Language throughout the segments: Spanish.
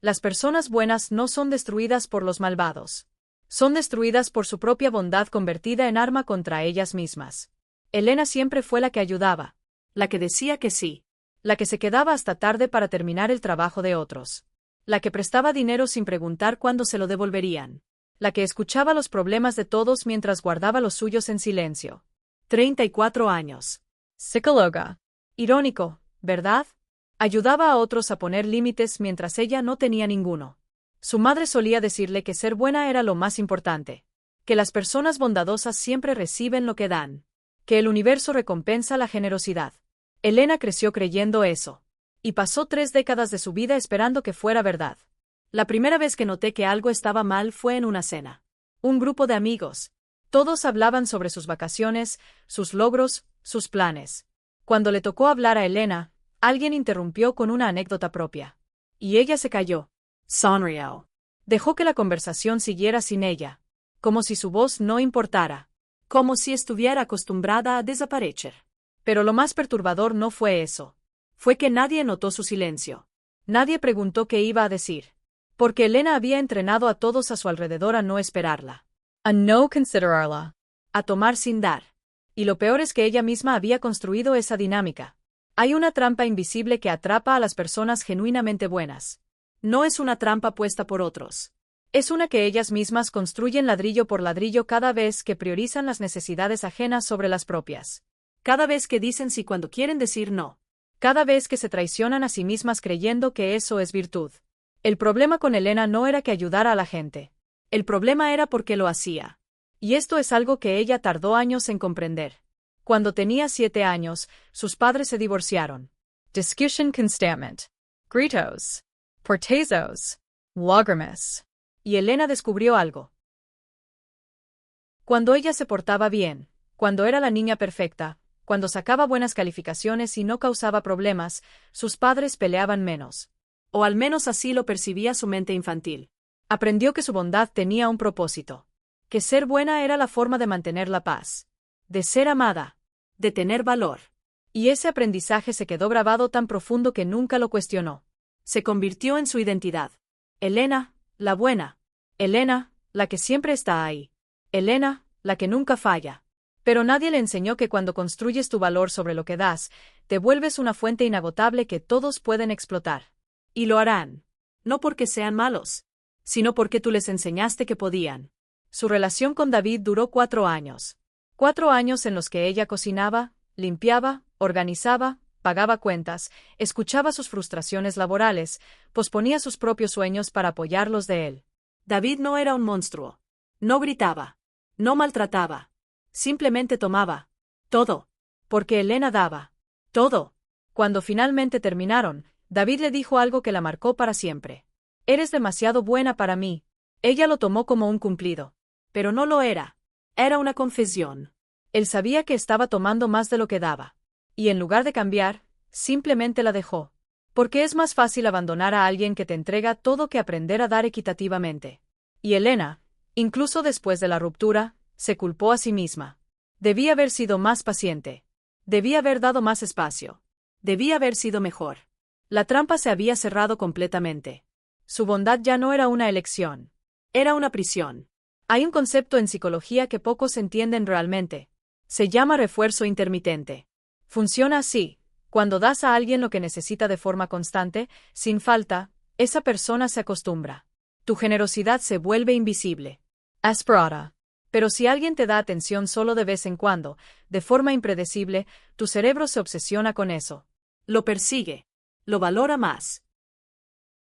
Las personas buenas no son destruidas por los malvados. Son destruidas por su propia bondad convertida en arma contra ellas mismas. Elena siempre fue la que ayudaba, la que decía que sí, la que se quedaba hasta tarde para terminar el trabajo de otros, la que prestaba dinero sin preguntar cuándo se lo devolverían, la que escuchaba los problemas de todos mientras guardaba los suyos en silencio. 34 años. Psicóloga. Irónico, ¿verdad? Ayudaba a otros a poner límites mientras ella no tenía ninguno. Su madre solía decirle que ser buena era lo más importante, que las personas bondadosas siempre reciben lo que dan, que el universo recompensa la generosidad. Elena creció creyendo eso, y pasó 3 décadas de su vida esperando que fuera verdad. La primera vez que noté que algo estaba mal fue en una cena. Un grupo de amigos. Todos hablaban sobre sus vacaciones, sus logros, sus planes. Cuando le tocó hablar a Elena, alguien interrumpió con una anécdota propia. Y ella se calló. Sonrió. Dejó que la conversación siguiera sin ella, como si su voz no importara, como si estuviera acostumbrada a desaparecer. Pero lo más perturbador no fue eso. Fue que nadie notó su silencio. Nadie preguntó qué iba a decir. Porque Elena había entrenado a todos a su alrededor a no esperarla. A no considerarla. A tomar sin dar. Y lo peor es que ella misma había construido esa dinámica. Hay una trampa invisible que atrapa a las personas genuinamente buenas. No es una trampa puesta por otros. Es una que ellas mismas construyen ladrillo por ladrillo cada vez que priorizan las necesidades ajenas sobre las propias. Cada vez que dicen sí cuando quieren decir no. Cada vez que se traicionan a sí mismas creyendo que eso es virtud. El problema con Elena no era que ayudara a la gente. El problema era porque lo hacía. Y esto es algo que ella tardó años en comprender. Cuando tenía 7 años, sus padres se divorciaron. Discussion constante. Gritos. Portezos. Lágrimas. Y Elena descubrió algo. Cuando ella se portaba bien, cuando era la niña perfecta, cuando sacaba buenas calificaciones y no causaba problemas, sus padres peleaban menos. O al menos así lo percibía su mente infantil. Aprendió que su bondad tenía un propósito. Que ser buena era la forma de mantener la paz. De ser amada. De tener valor. Y ese aprendizaje se quedó grabado tan profundo que nunca lo cuestionó. Se convirtió en su identidad. Elena, la buena. Elena, la que siempre está ahí. Elena, la que nunca falla. Pero nadie le enseñó que cuando construyes tu valor sobre lo que das, te vuelves una fuente inagotable que todos pueden explotar. Y lo harán. No porque sean malos, sino porque tú les enseñaste que podían. Su relación con David duró 4 años. 4 años en los que ella cocinaba, limpiaba, organizaba, pagaba cuentas, escuchaba sus frustraciones laborales, posponía sus propios sueños para apoyarlos de él. David no era un monstruo. No gritaba. No maltrataba. Simplemente tomaba. Todo. Porque Elena daba. Todo. Cuando finalmente terminaron, David le dijo algo que la marcó para siempre. Eres demasiado buena para mí. Ella lo tomó como un cumplido. Pero no lo era. Era una confesión. Él sabía que estaba tomando más de lo que daba. Y en lugar de cambiar, simplemente la dejó. Porque es más fácil abandonar a alguien que te entrega todo que aprender a dar equitativamente. Y Elena, incluso después de la ruptura, se culpó a sí misma. Debía haber sido más paciente. Debía haber dado más espacio. Debía haber sido mejor. La trampa se había cerrado completamente. Su bondad ya no era una elección. Era una prisión. Hay un concepto en psicología que pocos entienden realmente. Se llama refuerzo intermitente. Funciona así. Cuando das a alguien lo que necesita de forma constante, sin falta, esa persona se acostumbra. Tu generosidad se vuelve invisible. Esperada. Pero si alguien te da atención solo de vez en cuando, de forma impredecible, tu cerebro se obsesiona con eso. Lo persigue. Lo valora más.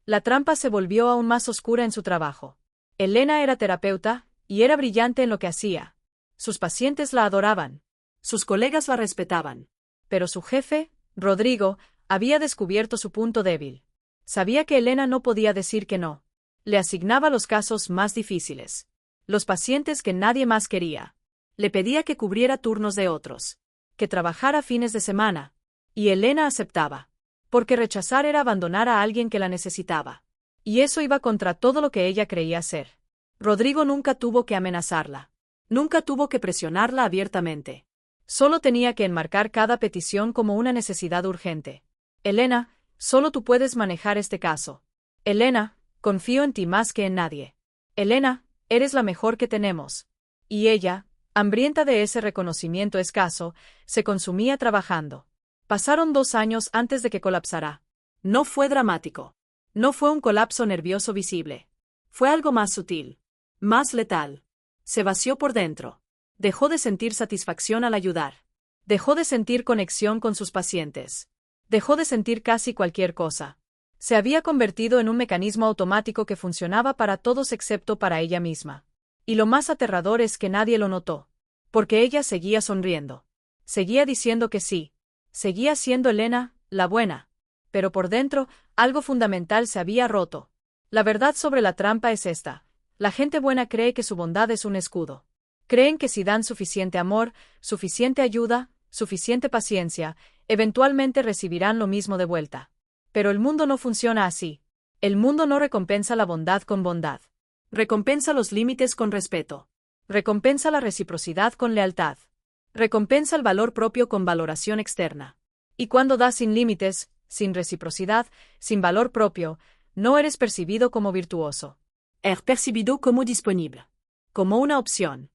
La trampa se volvió aún más oscura en su trabajo. Elena era terapeuta, y era brillante en lo que hacía. Sus pacientes la adoraban. Sus colegas la respetaban. Pero su jefe, Rodrigo, había descubierto su punto débil. Sabía que Elena no podía decir que no. Le asignaba los casos más difíciles. Los pacientes que nadie más quería. Le pedía que cubriera turnos de otros. Que trabajara fines de semana. Y Elena aceptaba. Porque rechazar era abandonar a alguien que la necesitaba. Y eso iba contra todo lo que ella creía ser. Rodrigo nunca tuvo que amenazarla. Nunca tuvo que presionarla abiertamente. Solo tenía que enmarcar cada petición como una necesidad urgente. Elena, solo tú puedes manejar este caso. Elena, confío en ti más que en nadie. Elena, eres la mejor que tenemos. Y ella, hambrienta de ese reconocimiento escaso, se consumía trabajando. Pasaron 2 años antes de que colapsara. No fue dramático. No fue un colapso nervioso visible. Fue algo más sutil. Más letal. Se vació por dentro. Dejó de sentir satisfacción al ayudar. Dejó de sentir conexión con sus pacientes. Dejó de sentir casi cualquier cosa. Se había convertido en un mecanismo automático que funcionaba para todos excepto para ella misma. Y lo más aterrador es que nadie lo notó. Porque ella seguía sonriendo. Seguía diciendo que sí. Seguía siendo Elena, la buena. Pero por dentro, algo fundamental se había roto. La verdad sobre la trampa es esta. La gente buena cree que su bondad es un escudo. Creen que si dan suficiente amor, suficiente ayuda, suficiente paciencia, eventualmente recibirán lo mismo de vuelta. Pero el mundo no funciona así. El mundo no recompensa la bondad con bondad. Recompensa los límites con respeto. Recompensa la reciprocidad con lealtad. Recompensa el valor propio con valoración externa. Y cuando das sin límites, sin reciprocidad, sin valor propio, no eres percibido como virtuoso. Eres percibido como disponible. Como una opción.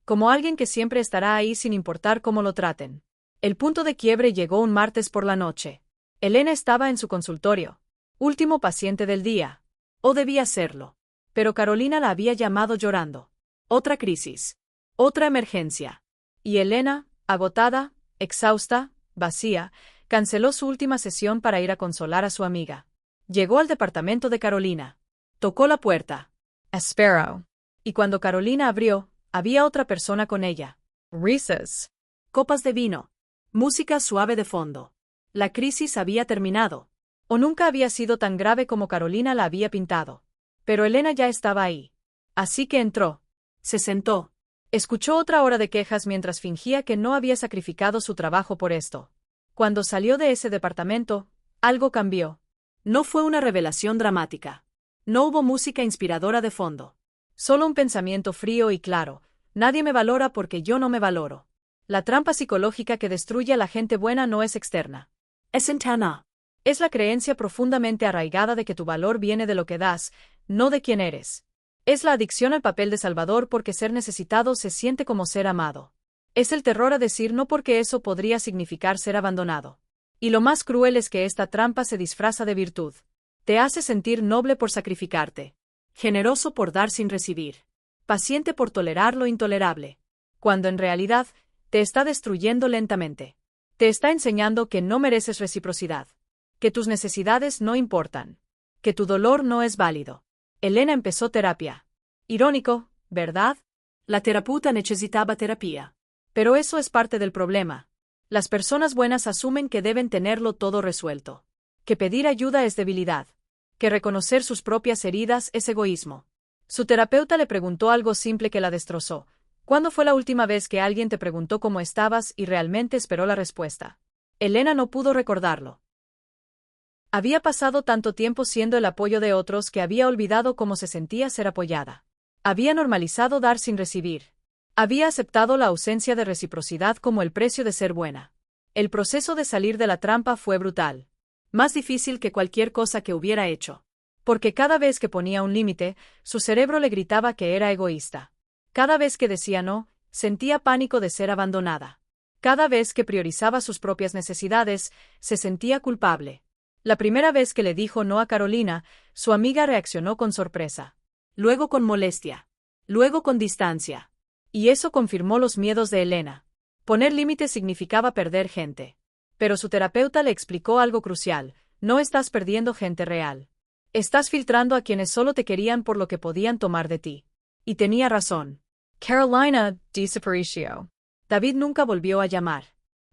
Como alguien que siempre estará ahí sin importar cómo lo traten. El punto de quiebre llegó un martes por la noche. Elena estaba en su consultorio. Último paciente del día. O debía serlo. Pero Carolina la había llamado llorando. Otra crisis. Otra emergencia. Y Elena, agotada, exhausta, vacía, canceló su última sesión para ir a consolar a su amiga. Llegó al departamento de Carolina. Tocó la puerta. Espero. Y cuando Carolina abrió, había otra persona con ella. Risas. Copas de vino. Música suave de fondo. La crisis había terminado. O nunca había sido tan grave como Carolina la había pintado. Pero Elena ya estaba ahí. Así que entró. Se sentó. Escuchó otra hora de quejas mientras fingía que no había sacrificado su trabajo por esto. Cuando salió de ese departamento, algo cambió. No fue una revelación dramática. No hubo música inspiradora de fondo. Solo un pensamiento frío y claro. Nadie me valora porque yo no me valoro. La trampa psicológica que destruye a la gente buena no es externa. Es interna. Es la creencia profundamente arraigada de que tu valor viene de lo que das, no de quién eres. Es la adicción al papel de salvador porque ser necesitado se siente como ser amado. Es el terror a decir no porque eso podría significar ser abandonado. Y lo más cruel es que esta trampa se disfraza de virtud. Te hace sentir noble por sacrificarte. Generoso por dar sin recibir. Paciente por tolerar lo intolerable. Cuando en realidad, te está destruyendo lentamente. Te está enseñando que no mereces reciprocidad. Que tus necesidades no importan. Que tu dolor no es válido. Elena empezó terapia. Irónico, ¿verdad? La terapeuta necesitaba terapia. Pero eso es parte del problema. Las personas buenas asumen que deben tenerlo todo resuelto. Que pedir ayuda es debilidad. Que reconocer sus propias heridas es egoísmo. Su terapeuta le preguntó algo simple que la destrozó. ¿Cuándo fue la última vez que alguien te preguntó cómo estabas y realmente esperó la respuesta? Elena no pudo recordarlo. Había pasado tanto tiempo siendo el apoyo de otros que había olvidado cómo se sentía ser apoyada. Había normalizado dar sin recibir. Había aceptado la ausencia de reciprocidad como el precio de ser buena. El proceso de salir de la trampa fue brutal. Más difícil que cualquier cosa que hubiera hecho. Porque cada vez que ponía un límite, su cerebro le gritaba que era egoísta. Cada vez que decía no, sentía pánico de ser abandonada. Cada vez que priorizaba sus propias necesidades, se sentía culpable. La primera vez que le dijo no a Carolina, su amiga reaccionó con sorpresa. Luego con molestia. Luego con distancia. Y eso confirmó los miedos de Elena. Poner límites significaba perder gente. Pero su terapeuta le explicó algo crucial. No estás perdiendo gente real. Estás filtrando a quienes solo te querían por lo que podían tomar de ti. Y tenía razón. Carolina desapareció. David nunca volvió a llamar.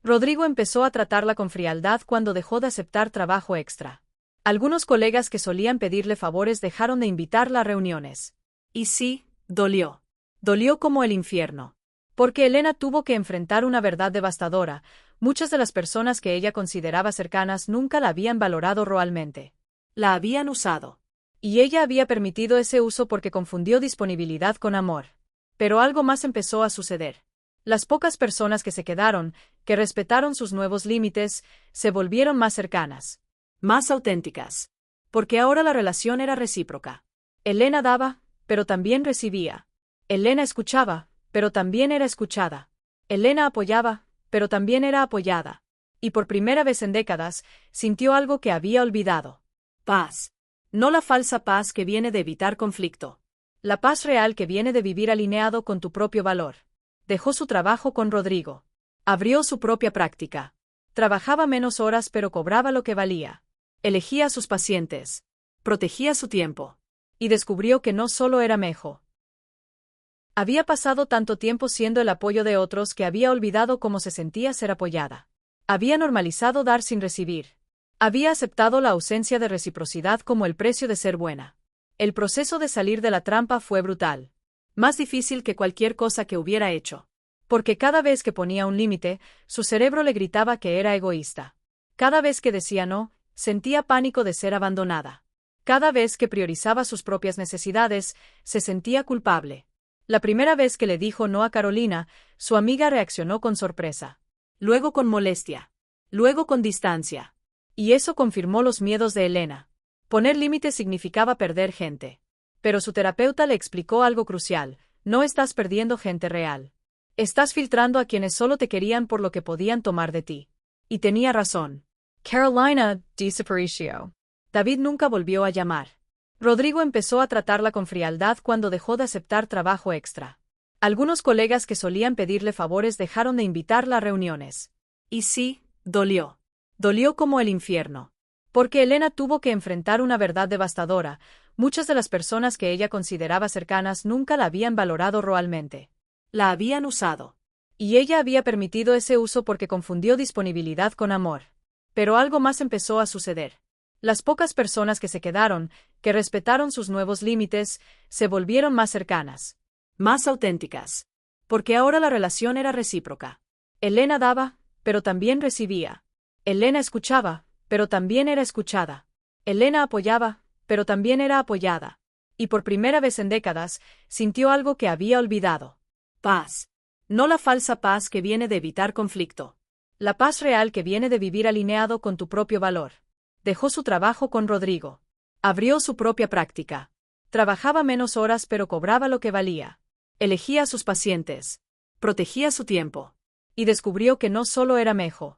Rodrigo empezó a tratarla con frialdad cuando dejó de aceptar trabajo extra. Algunos colegas que solían pedirle favores dejaron de invitarla a reuniones. Y sí, dolió. Dolió como el infierno. Porque Elena tuvo que enfrentar una verdad devastadora. Muchas de las personas que ella consideraba cercanas nunca la habían valorado realmente. La habían usado. Y ella había permitido ese uso porque confundió disponibilidad con amor. Pero algo más empezó a suceder. Las pocas personas que se quedaron, que respetaron sus nuevos límites, se volvieron más cercanas. Más auténticas. Porque ahora la relación era recíproca. Elena daba, pero también recibía. Elena escuchaba, pero también era escuchada. Elena apoyaba, pero también era apoyada. Y por primera vez en décadas, sintió algo que había olvidado. Paz. No la falsa paz que viene de evitar conflicto. La paz real que viene de vivir alineado con tu propio valor. Dejó su trabajo con Rodrigo. Abrió su propia práctica. Trabajaba menos horas pero cobraba lo que valía. Elegía a sus pacientes. Protegía su tiempo. Y descubrió que no solo era mejor. Había pasado tanto tiempo siendo el apoyo de otros que había olvidado cómo se sentía ser apoyada. Había normalizado dar sin recibir. Había aceptado la ausencia de reciprocidad como el precio de ser buena. El proceso de salir de la trampa fue brutal. Más difícil que cualquier cosa que hubiera hecho. Porque cada vez que ponía un límite, su cerebro le gritaba que era egoísta. Cada vez que decía no, sentía pánico de ser abandonada. Cada vez que priorizaba sus propias necesidades, se sentía culpable. La primera vez que le dijo no a Carolina, su amiga reaccionó con sorpresa. Luego con molestia. Luego con distancia. Y eso confirmó los miedos de Elena. Poner límites significaba perder gente. Pero su terapeuta le explicó algo crucial: no estás perdiendo gente real. Estás filtrando a quienes solo te querían por lo que podían tomar de ti. Y tenía razón. Carolina desapareció. David nunca volvió a llamar. Rodrigo empezó a tratarla con frialdad cuando dejó de aceptar trabajo extra. Algunos colegas que solían pedirle favores dejaron de invitarla a reuniones. Y sí, dolió. Dolió como el infierno. Porque Elena tuvo que enfrentar una verdad devastadora: muchas de las personas que ella consideraba cercanas nunca la habían valorado realmente. La habían usado. Y ella había permitido ese uso porque confundió disponibilidad con amor. Pero algo más empezó a suceder. Las pocas personas que se quedaron, que respetaron sus nuevos límites, se volvieron más cercanas. Más auténticas. Porque ahora la relación era recíproca. Elena daba, pero también recibía. Elena escuchaba, pero también era escuchada. Elena apoyaba, pero también era apoyada. Y por primera vez en décadas, sintió algo que había olvidado. Paz. No la falsa paz que viene de evitar conflicto. La paz real que viene de vivir alineado con tu propio valor. Dejó su trabajo con Rodrigo. Abrió su propia práctica. Trabajaba menos horas pero cobraba lo que valía. Elegía a sus pacientes. Protegía su tiempo. Y descubrió que no solo era mejor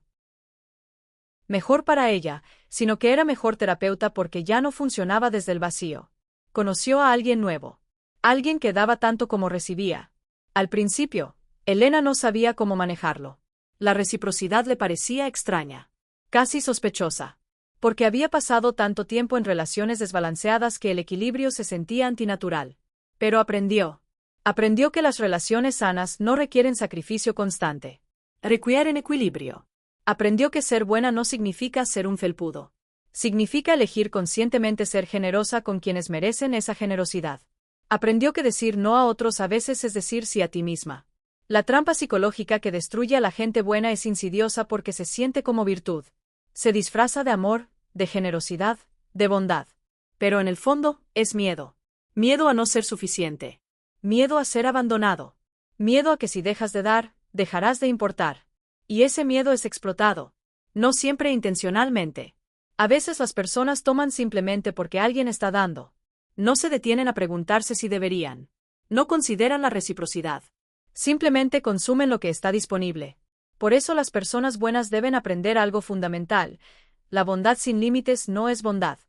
para ella, sino que era mejor terapeuta porque ya no funcionaba desde el vacío. Conoció a alguien nuevo. Alguien que daba tanto como recibía. Al principio, Elena no sabía cómo manejarlo. La reciprocidad le parecía extraña. Casi sospechosa. Porque había pasado tanto tiempo en relaciones desbalanceadas que el equilibrio se sentía antinatural. Pero aprendió. Aprendió que las relaciones sanas no requieren sacrificio constante. Requieren equilibrio. Aprendió que ser buena no significa ser un felpudo. Significa elegir conscientemente ser generosa con quienes merecen esa generosidad. Aprendió que decir no a otros a veces es decir sí a ti misma. La trampa psicológica que destruye a la gente buena es insidiosa porque se siente como virtud. Se disfraza de amor, de generosidad, de bondad. Pero en el fondo, es miedo. Miedo a no ser suficiente. Miedo a ser abandonado. Miedo a que si dejas de dar, dejarás de importar. Y ese miedo es explotado. No siempre intencionalmente. A veces las personas toman simplemente porque alguien está dando. No se detienen a preguntarse si deberían. No consideran la reciprocidad. Simplemente consumen lo que está disponible. Por eso las personas buenas deben aprender algo fundamental: la bondad sin límites no es bondad.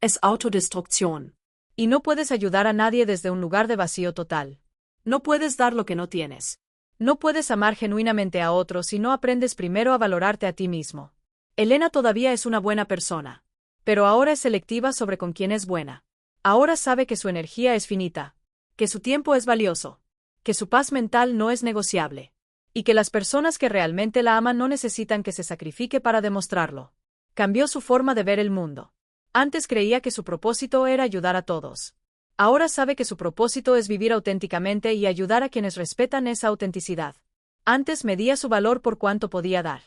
Es autodestrucción. Y no puedes ayudar a nadie desde un lugar de vacío total. No puedes dar lo que no tienes. No puedes amar genuinamente a otros si no aprendes primero a valorarte a ti mismo. Elena todavía es una buena persona. Pero ahora es selectiva sobre con quién es buena. Ahora sabe que su energía es finita. Que su tiempo es valioso. Que su paz mental no es negociable. Y que las personas que realmente la aman no necesitan que se sacrifique para demostrarlo. Cambió su forma de ver el mundo. Antes creía que su propósito era ayudar a todos. Ahora sabe que su propósito es vivir auténticamente y ayudar a quienes respetan esa autenticidad. Antes medía su valor por cuánto podía dar.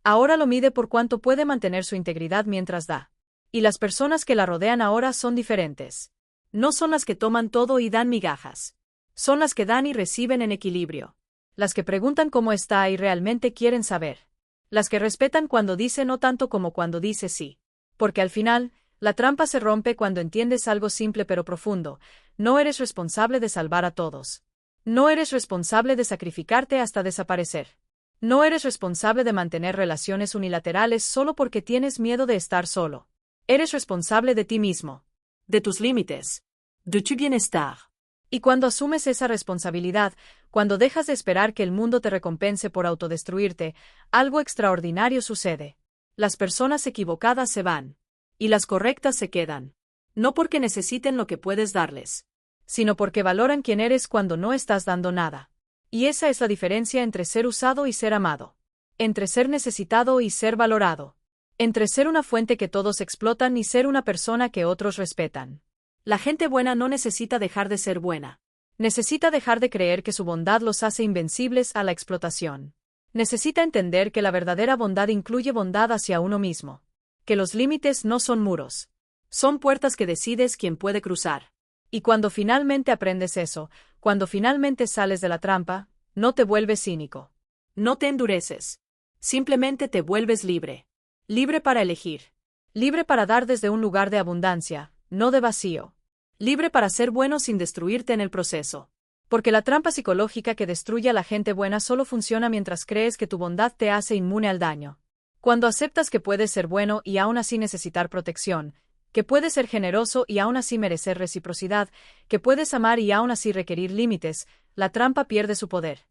Ahora lo mide por cuánto puede mantener su integridad mientras da. Y las personas que la rodean ahora son diferentes. No son las que toman todo y dan migajas. Son las que dan y reciben en equilibrio. Las que preguntan cómo está y realmente quieren saber. Las que respetan cuando dice no tanto como cuando dice sí. Porque al final, La trampa se rompe cuando entiendes algo simple pero profundo. No eres responsable de salvar a todos. No eres responsable de sacrificarte hasta desaparecer. No eres responsable de mantener relaciones unilaterales solo porque tienes miedo de estar solo. Eres responsable de ti mismo, de tus límites, de tu bienestar. Y cuando asumes esa responsabilidad, cuando dejas de esperar que el mundo te recompense por autodestruirte, algo extraordinario sucede. Las personas equivocadas se van. Y las correctas se quedan. No porque necesiten lo que puedes darles, sino porque valoran quién eres cuando no estás dando nada. Y esa es la diferencia entre ser usado y ser amado. Entre ser necesitado y ser valorado. Entre ser una fuente que todos explotan y ser una persona que otros respetan. La gente buena no necesita dejar de ser buena. Necesita dejar de creer que su bondad los hace invencibles a la explotación. Necesita entender que la verdadera bondad incluye bondad hacia uno mismo. Que los límites no son muros. Son puertas que decides quién puede cruzar. Y cuando finalmente aprendes eso, cuando finalmente sales de la trampa, no te vuelves cínico. No te endureces. Simplemente te vuelves libre. Libre para elegir. Libre para dar desde un lugar de abundancia, no de vacío. Libre para ser bueno sin destruirte en el proceso. Porque la trampa psicológica que destruye a la gente buena solo funciona mientras crees que tu bondad te hace inmune al daño. Cuando aceptas que puedes ser bueno y aún así necesitar protección, que puedes ser generoso y aún así merecer reciprocidad, que puedes amar y aún así requerir límites, la trampa pierde su poder.